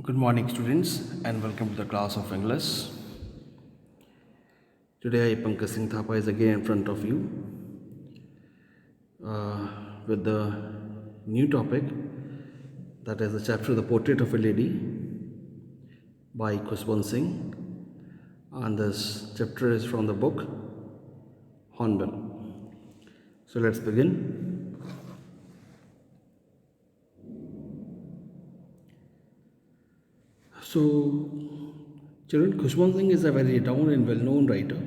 Good morning, students, and welcome to the class of English. Today, Pankaj Singh Thapa is again in front of you with the new topic, that is the chapter "The Portrait of a Lady" by Khushwant Singh, and this chapter is from the book Hornbill. So let's begin. So, children, Khushwant Singh is a very renowned and well-known writer,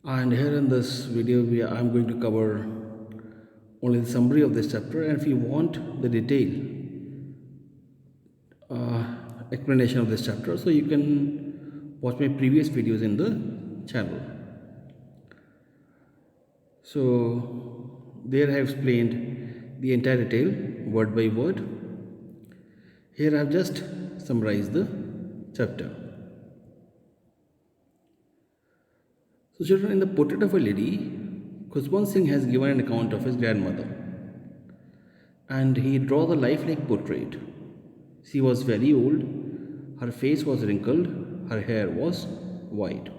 and here in this video I am going to cover only the summary of this chapter, and if you want the detailed explanation of this chapter, so you can watch my previous videos in the channel. So there I have explained the entire detail word by word. Here I have just summarized the chapter. So children, in the Portrait of a Lady, Khushwant Singh has given an account of his grandmother, and he draws a lifelike portrait. She was very old, her face was wrinkled, her hair was white.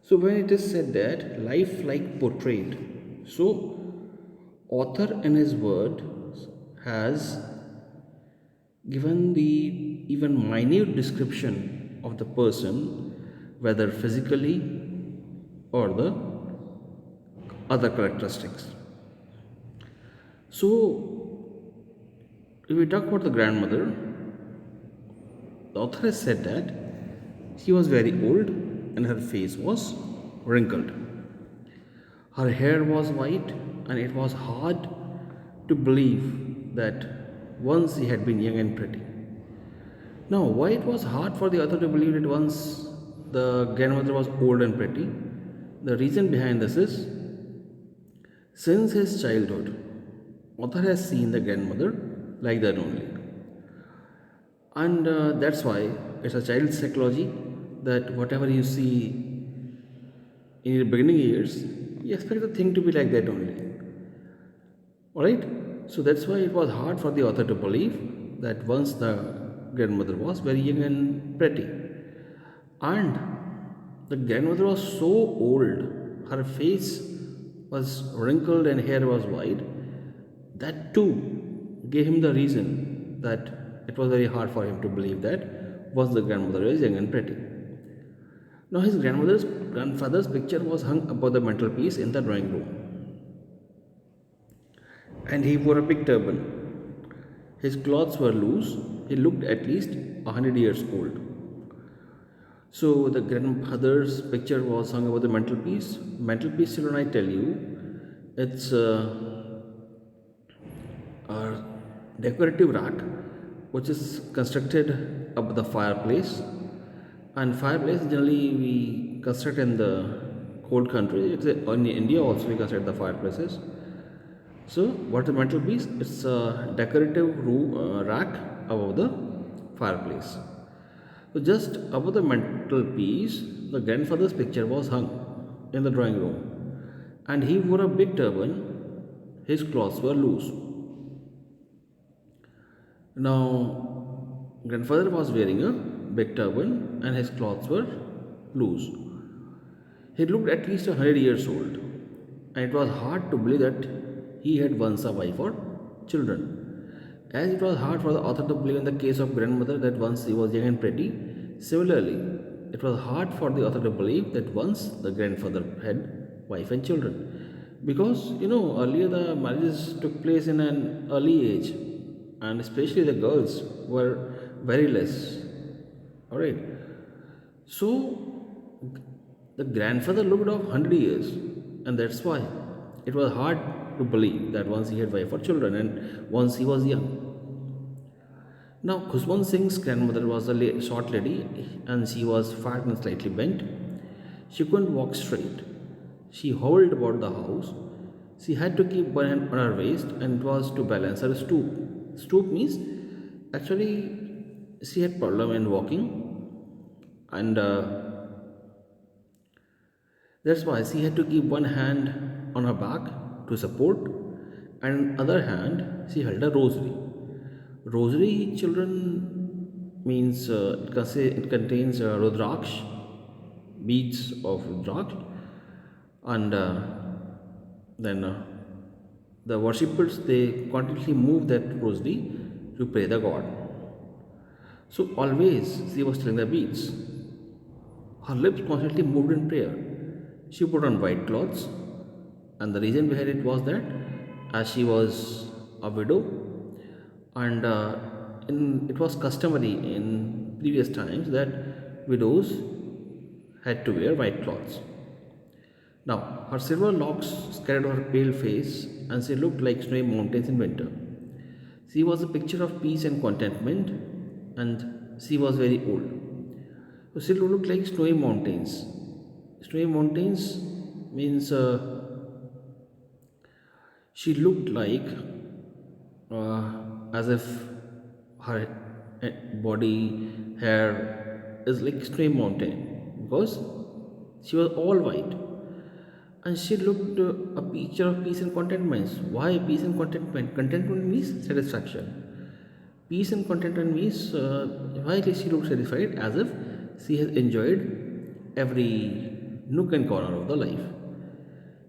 So when it is said that lifelike portrait, so author in his words has given the even minute description of the person, whether physically or the other characteristics. So if we talk about the grandmother, the author has said that she was very old and her face was wrinkled. Her hair was white, and it was hard to believe that once she had been young and pretty. Now, why it was hard for the author to believe that once the grandmother was old and pretty? The reason behind this is, since his childhood, author has seen the grandmother like that only. And that's why it's a child's psychology that whatever you see in your beginning years, you expect the thing to be like that only. Alright? So that's why it was hard for the author to believe that once the grandmother was very young and pretty. And the grandmother was so old, her face was wrinkled and hair was white. That too gave him the reason that it was very hard for him to believe that once the grandmother is young and pretty. Now his grandfather's picture was hung above the mantelpiece in the drawing room, and he wore a big turban. His clothes were loose. He looked at least 100 years old. So the grandfather's picture was hung over the mantelpiece. Mantelpiece, children, I tell you, it's a decorative rack which is constructed above the fireplace. And fireplace generally we construct in the cold country. In India also we construct the fireplaces. So what is the mantelpiece? It's a decorative rack above the fireplace. So just above the mantelpiece, the grandfather's picture was hung in the drawing room, and he wore a big turban. His clothes were loose. Now, grandfather was wearing a big turban and his clothes were loose. He looked at least 100 years old, and it was hard to believe that he had once a wife or children. As it was hard for the author to believe in the case of grandmother that once she was young and pretty, similarly, it was hard for the author to believe that once the grandfather had wife and children. Because, earlier the marriages took place in an early age, and especially the girls were very less. Alright. So, the grandfather looked of 100 years, and that's why it was hard to believe that once he had wife or children and once he was young. Now, Khushwant Singh's grandmother was a short lady, and she was fat and slightly bent. She couldn't walk straight. She hobbled about the house. She had to keep one hand on her waist, and it was to balance her stoop. Stoop means actually she had problem in walking, and that's why she had to keep one hand on her back to support, and other hand she held a rosary. Rosary, children, means it contains rudraksh, beads of rudraksh, and then the worshippers they constantly move that rosary to pray the god. So always she was telling the beads. Her lips constantly moved in prayer. She put on white clothes, and the reason behind it was that as she was a widow, and it was customary in previous times that widows had to wear white cloths. Now, her silver locks scarred her pale face, and she looked like snowy mountains in winter. She was a picture of peace and contentment, and she was very old. So she looked like snowy mountains. Snowy mountains means she looked like as if her body, hair is like snowy mountain because she was all white and she looked a picture of peace and contentment. Why peace and contentment? Contentment means satisfaction. Peace and contentment means why she looked satisfied as if she has enjoyed every nook and corner of the life.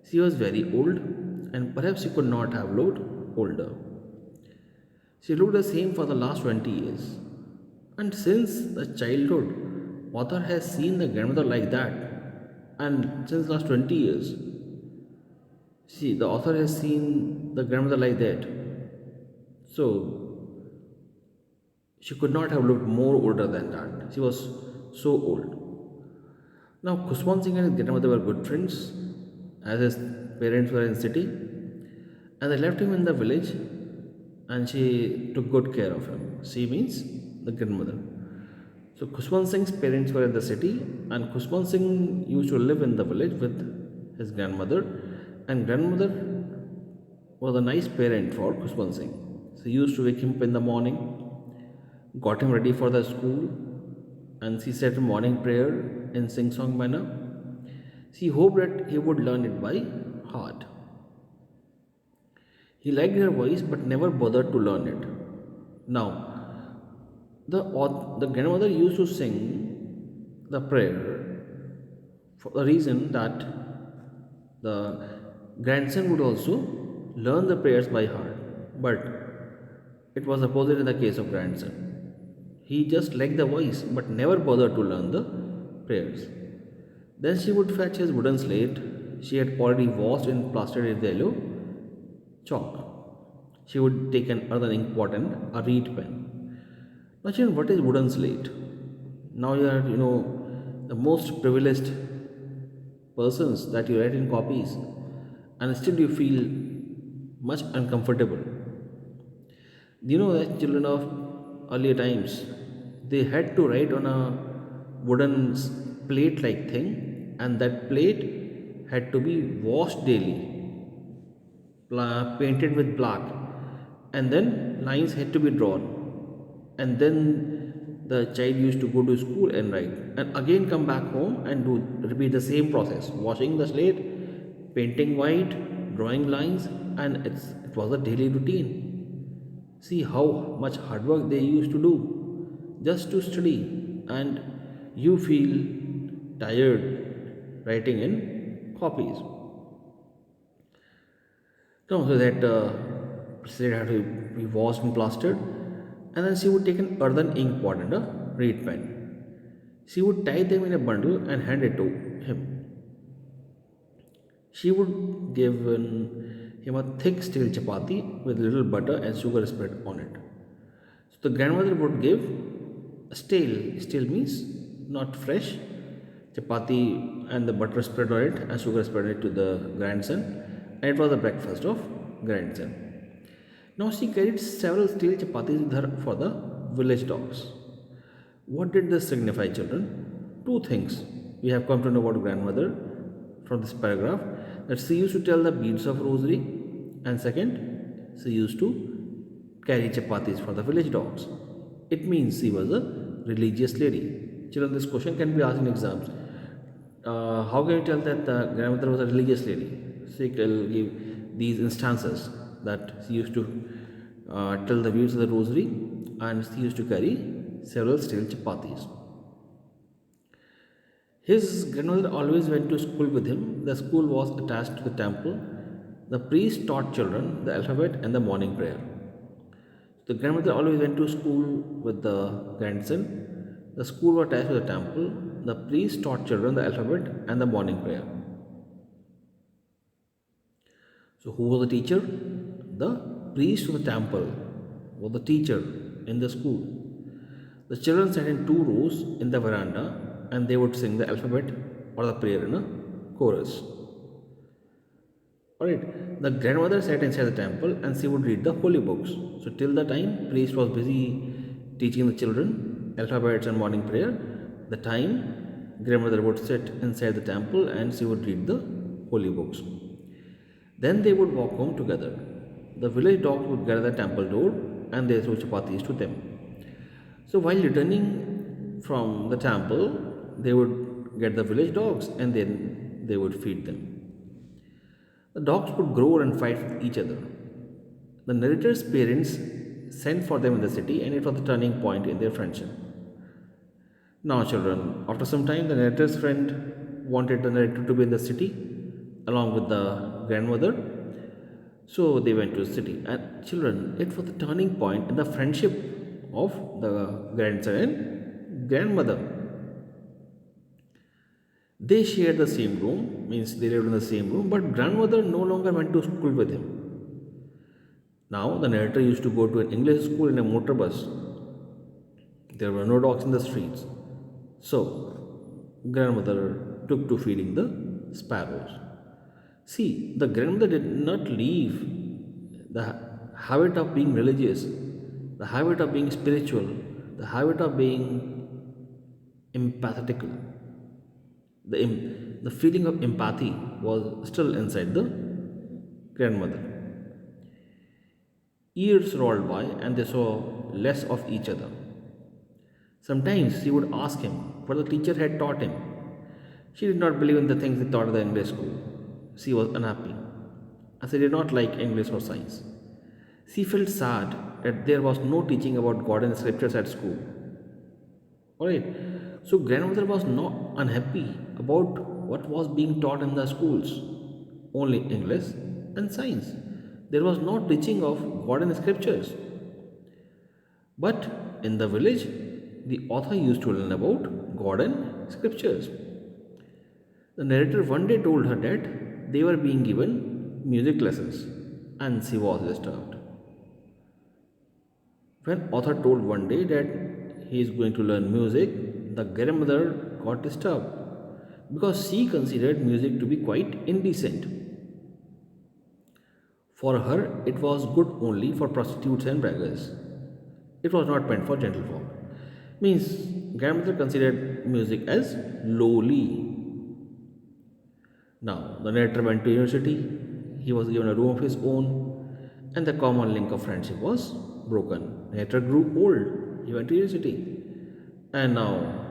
She was very old and perhaps she could not have looked older. She looked the same for the last 20 years. And since the childhood, author has seen the grandmother like that. And since last 20 years, see, the author has seen the grandmother like that. So, she could not have looked more older than that. She was so old. Now, Khushwant Singh and his grandmother were good friends, as his parents were in city, and they left him in the village, and she took good care of him. She means the grandmother. So Khushwant Singh's parents were in the city, and Khushwant Singh used to live in the village with his grandmother, and grandmother was a nice parent for Khushwant Singh. She used to wake him up in the morning, got him ready for the school, and she said morning prayer in sing-song manner. She hoped that he would learn it by heart. He liked her voice but never bothered to learn it. Now, the grandmother used to sing the prayer for the reason that the grandson would also learn the prayers by heart. But it was opposite in the case of grandson. He just liked the voice but never bothered to learn the prayers. Then she would fetch his wooden slate. She had already washed and plastered it with yellow chalk. She would take an earthen ink pot and a reed pen. Now, children, what is wooden slate? Now you are, the most privileged persons that you write in copies, and still you feel much uncomfortable. You know that children of earlier times, they had to write on a wooden plate-like thing, and that plate had to be washed daily, painted with black, and then lines had to be drawn, and then the child used to go to school and write, and again come back home and do repeat the same process, washing the slate, painting white, drawing lines, and it was a daily routine. See how much hard work they used to do just to study, and you feel tired writing in copies. No, so that slate had to be washed and plastered, and then she would take an earthen ink pot and a reed pen. She would tie them in a bundle and hand it to him. She would give him a thick steel chapati with little butter and sugar spread on it. So the grandmother would give a stale means not fresh, chapati and the butter spread on it and sugar spread on it to the grandson, and it was the breakfast of grandson. Now she carried several steel chapatis with her for the village dogs. What did this signify, children? Two things we have come to know about grandmother from this paragraph, that she used to tell the beads of rosary, and second, she used to carry chapatis for the village dogs. It means she was a religious lady. Children, this question can be asked in exams. How can you tell that the grandmother was a religious lady? She will give these instances that she used to tell the beads of the rosary, and he used to carry several steel chapatis. His grandmother always went to school with him. The school was attached to the temple. The priest taught children the alphabet and the morning prayer. The grandmother always went to school with the grandson. The school was attached to the temple. The priest taught children the alphabet and the morning prayer. So, who was the teacher? The priest of the temple was the teacher in the school. The children sat in two rows in the veranda and they would sing the alphabet or the prayer in a chorus. Alright, the grandmother sat inside the temple and she would read the holy books. So, till the time priest was busy teaching the children alphabets and morning prayer, the time grandmother would sit inside the temple and she would read the holy books. Then they would walk home together. The village dogs would gather at the temple door and they throw chapatis to them. So while returning from the temple, they would get the village dogs and then they would feed them. The dogs would growl and fight with each other. The narrator's parents sent for them in the city and it was the turning point in their friendship. Now, children, after some time, the narrator's friend wanted the narrator to be in the city along with the grandmother. So they went to the city. And children, it was the turning point in the friendship of the grandson and grandmother. They shared the same room, means they lived in the same room, but grandmother no longer went to school with him. Now the narrator used to go to an English school in a motor bus. There were no dogs in the streets. So grandmother took to feeding the sparrows. See, the grandmother did not leave the habit of being religious, the habit of being spiritual, the habit of being empathetical. The feeling of empathy was still inside the grandmother. Years rolled by and they saw less of each other. Sometimes she would ask him what the teacher had taught him. She did not believe in the things they taught at the English school. She was unhappy, as she did not like English or science. She felt sad that there was no teaching about God and scriptures at school. Alright, so grandmother was not unhappy about what was being taught in the schools, only English and science. There was no teaching of God and scriptures. But in the village, the author used to learn about God and scriptures. The narrator one day told her that they were being given music lessons and she was disturbed. When author told one day that he is going to learn music, the grandmother got disturbed because she considered music to be quite indecent. For her, it was good only for prostitutes and beggars. It was not meant for gentlefolk. Means grandmother considered music as lowly. Now, the narrator went to university. He was given a room of his own, and the common link of friendship was broken. The narrator grew old. He went to university, and now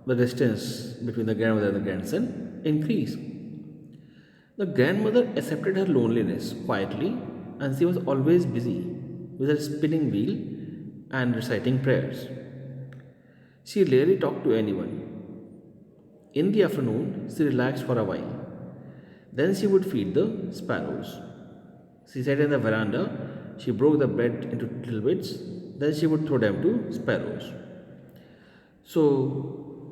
the distance between the grandmother and the grandson increased. The grandmother accepted her loneliness quietly, and she was always busy with her spinning wheel and reciting prayers. She rarely talked to anyone. In the afternoon, she relaxed for a while. Then she would feed the sparrows. She sat in the veranda, she broke the bread into little bits, then she would throw them to sparrows. So,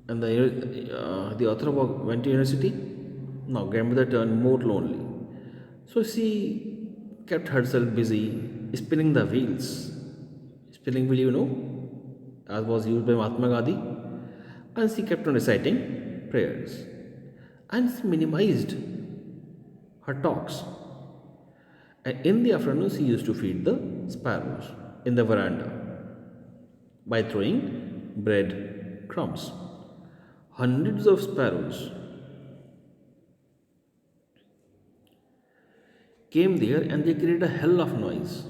and the author went to university. Now, grandmother turned more lonely. So, she kept herself busy spinning the wheels. Spinning wheel, as was used by Mahatma Gandhi. And she kept on reciting prayers. And she minimized her talks. And in the afternoon, she used to feed the sparrows in the veranda by throwing bread crumbs. Hundreds of sparrows came there and they created a hell of noise.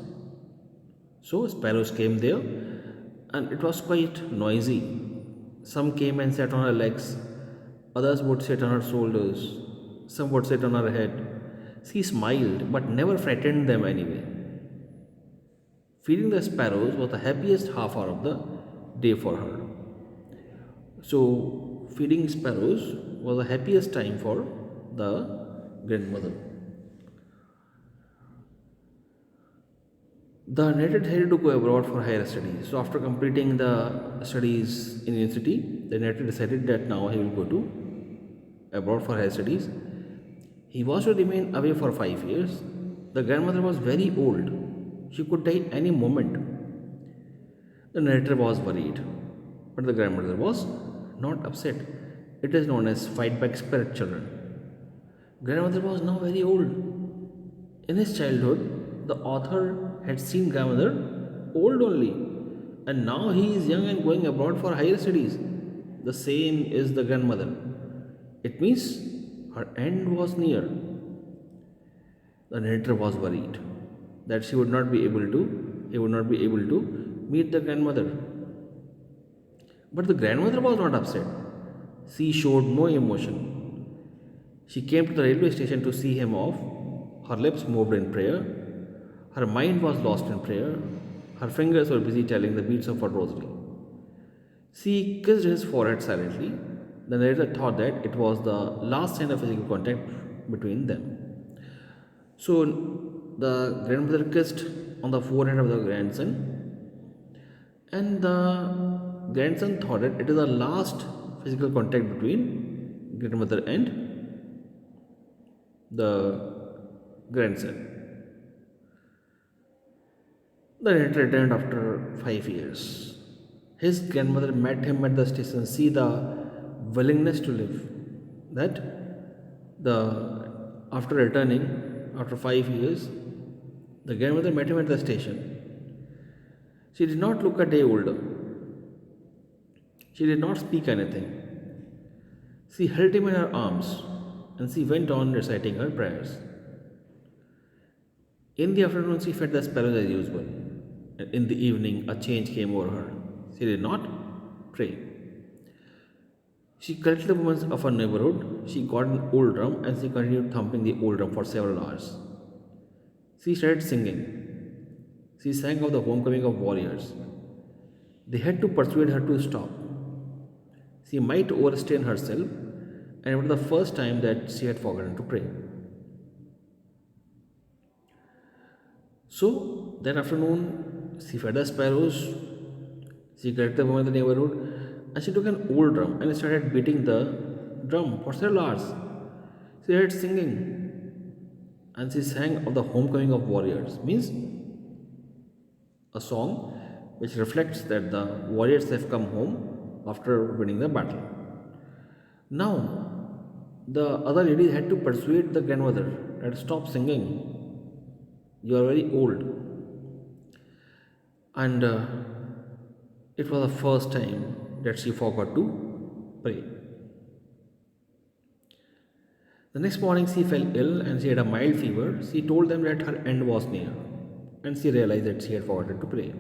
So sparrows came there and it was quite noisy. Some came and sat on her legs, others would sit on her shoulders, some would sit on her head. She smiled but never frightened them anyway. Feeding the sparrows was the happiest half hour of the day for her. So, feeding sparrows was the happiest time for the grandmother. The narrator decided to go abroad for higher studies. So, after completing the studies in university, the narrator decided that now he will go to abroad for higher studies. He was to remain away for 5 years. The grandmother was very old. She could die any moment. The narrator was worried, but the grandmother was not upset. It is known as fight back spirit children. Grandmother was now very old. In his childhood, the author had seen grandmother old only, and now he is young and going abroad for higher studies. The same is the grandmother. It means her end was near. The narrator was worried that he would not be able to meet the grandmother. But the grandmother was not upset. She showed no emotion. She came to the railway station to see him off. Her lips moved in prayer. Her mind was lost in prayer. Her fingers were busy telling the beads of her rosary. She kissed his forehead silently. The narrator thought that it was the last sign of physical contact between them. So the grandmother kissed on the forehead of the grandson, and the grandson thought that it is the last physical contact between grandmother and the grandson. The narrator returned after 5 years. His grandmother met him at the station. See the willingness to live. That the after returning after 5 years, the grandmother met him at the station. She did not look a day older. She did not speak anything. She held him in her arms and she went on reciting her prayers. In the afternoon, she fed the sparrows as usual. In the evening, a change came over her. She did not pray. She collected the women of her neighborhood. She got an old drum and she continued thumping the old drum for several hours. She started singing. She sang of the homecoming of warriors. They had to persuade her to stop. She might overstrain herself, and it was the first time that she had forgotten to pray. So that afternoon, she fed the sparrows, she collected the women in the neighborhood, and she took an old drum and started beating the drum for several hours. She started singing, and she sang of the homecoming of warriors, means a song which reflects that the warriors have come home after winning the battle. Now, the other ladies had to persuade the grandmother that stop singing. You are very old. And it was the first time that she forgot to pray. The next morning she fell ill and she had a mild fever. She told them that her end was near and she realized that she had forgotten to pray.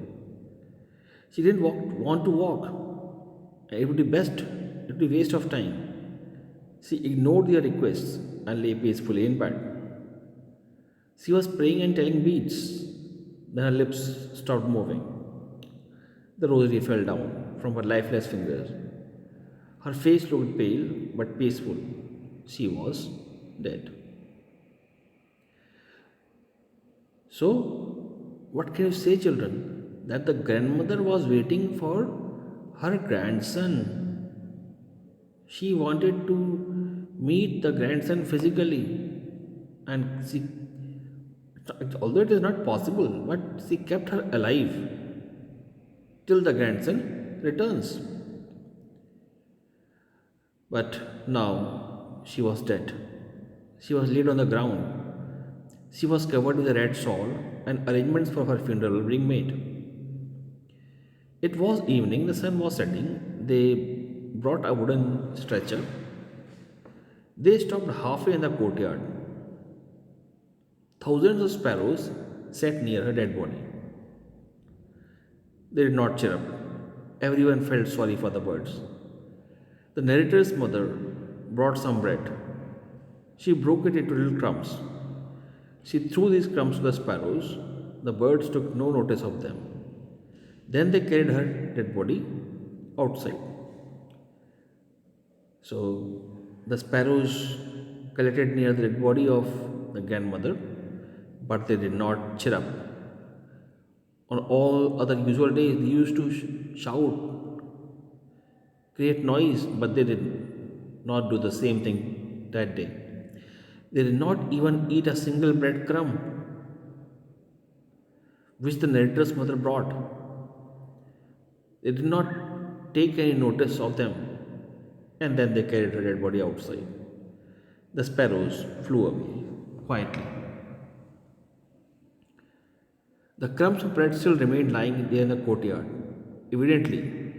She didn't want to walk. It would be best, it would be waste of time. She ignored their requests and lay peacefully in bed. She was praying and telling beads. Then her lips stopped moving. The rosary fell down from her lifeless fingers. Her face looked pale but peaceful. She was dead. So, what can you say, children? That the grandmother was waiting for her grandson. She wanted to meet the grandson physically, and she, although it is not possible, but she kept her alive till the grandson returns. But now she was dead. She was laid on the ground. She was covered with a red shawl, and arrangements for her funeral were being made. It was evening, the sun was setting. They brought a wooden stretcher. They stopped halfway in the courtyard. Thousands of sparrows sat near her dead body. They did not chirp. Everyone felt sorry for the birds. The narrator's mother brought some bread. She broke it into little crumbs. She threw these crumbs to the sparrows. the birds took no notice of them. Then they carried her dead body outside. So the sparrows collected near the dead body of the grandmother, but they did not chirrup. On all other usual days, they used to shout, create noise, but they did not do the same thing that day. They did not even eat a single bread crumb which the narrator's mother brought. They did not take any notice of them, and then they carried her dead body outside. The sparrows flew away quietly. The crumbs of bread still remained lying there in the courtyard. Evidently,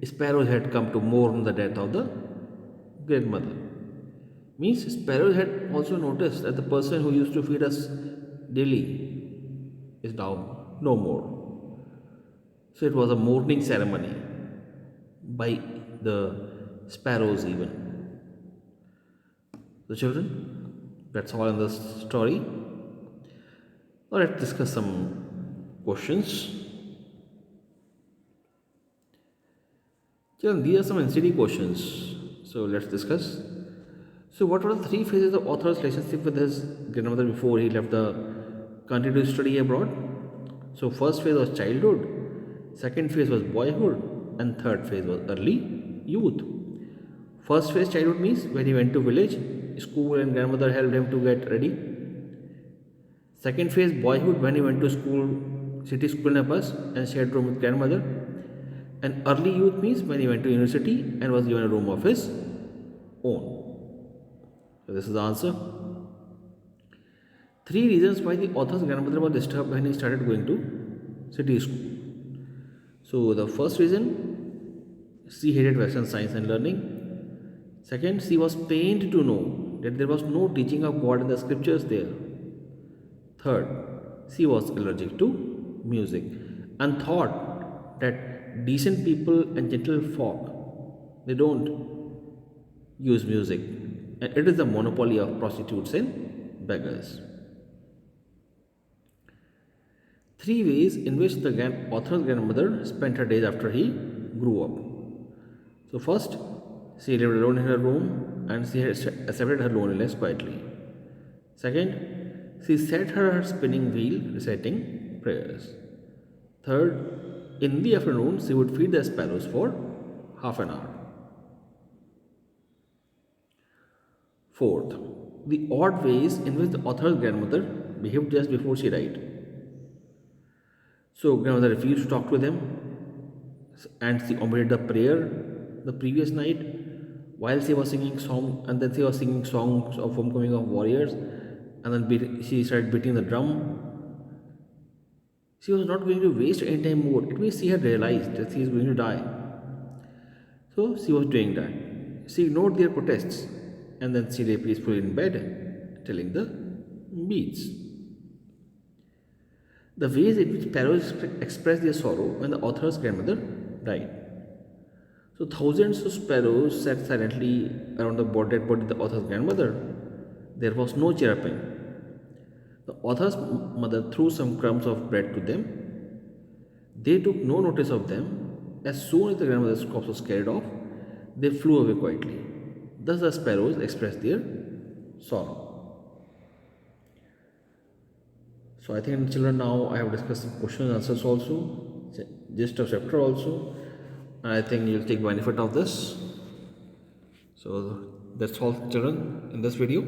sparrows had come to mourn the death of the grandmother. Means sparrows had also noticed that the person who used to feed us daily is now no more. So it was a mourning ceremony by the sparrows even. The children, that's all in the story. Now let's discuss some questions. Children, these are some NCD questions. So let's discuss. So what were the three phases of author's relationship with his grandmother before he left the country to study abroad? So first phase was childhood, second phase was boyhood, and third phase was early youth. First phase childhood means when he went to village, school and grandmother helped him to get ready. Second phase boyhood when he went to school, city school in a bus and shared room with grandmother. And early youth means when he went to university and was given a room of his own. So this is the answer. Three reasons why the author's grandmother was disturbed when he started going to city school. So the first reason, she hated Western science and learning. Second, she was pained to know that there was no teaching of God in the scriptures there. Third, she was allergic to music and thought that decent people and gentle folk, they don't use music, and it is the monopoly of prostitutes and beggars. Three ways in which the author's grandmother spent her days after he grew up. So first, she lived alone in her room and she had accepted her loneliness quietly. Second, she sat at her spinning wheel reciting prayers. Third, in the afternoon she would feed the sparrows for half an hour. Fourth, the odd ways in which the author's grandmother behaved just before she died. So grandmother refused to talk to them and she omitted the prayer the previous night while she was singing song, and then she was singing songs of homecoming of warriors, and then she started beating the drum. She was not going to waste any time more. It means she had realized that she is going to die. So she was doing that. She ignored their protests and then she lay peacefully in bed telling the beads. The ways in which sparrows express their sorrow when the author's grandmother died. So thousands of sparrows sat silently around the dead body of the author's grandmother. There was no chirping. The author's mother threw some crumbs of bread to them. They took no notice of them. As soon as the grandmother's corpse was carried off, they flew away quietly. Thus the sparrows expressed their sorrow. So I think children, now I have discussed some questions and answers also, gist of chapter also, and I think you'll take benefit of this. So that's all children in this video.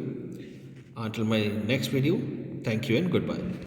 Until my next video, thank you and goodbye.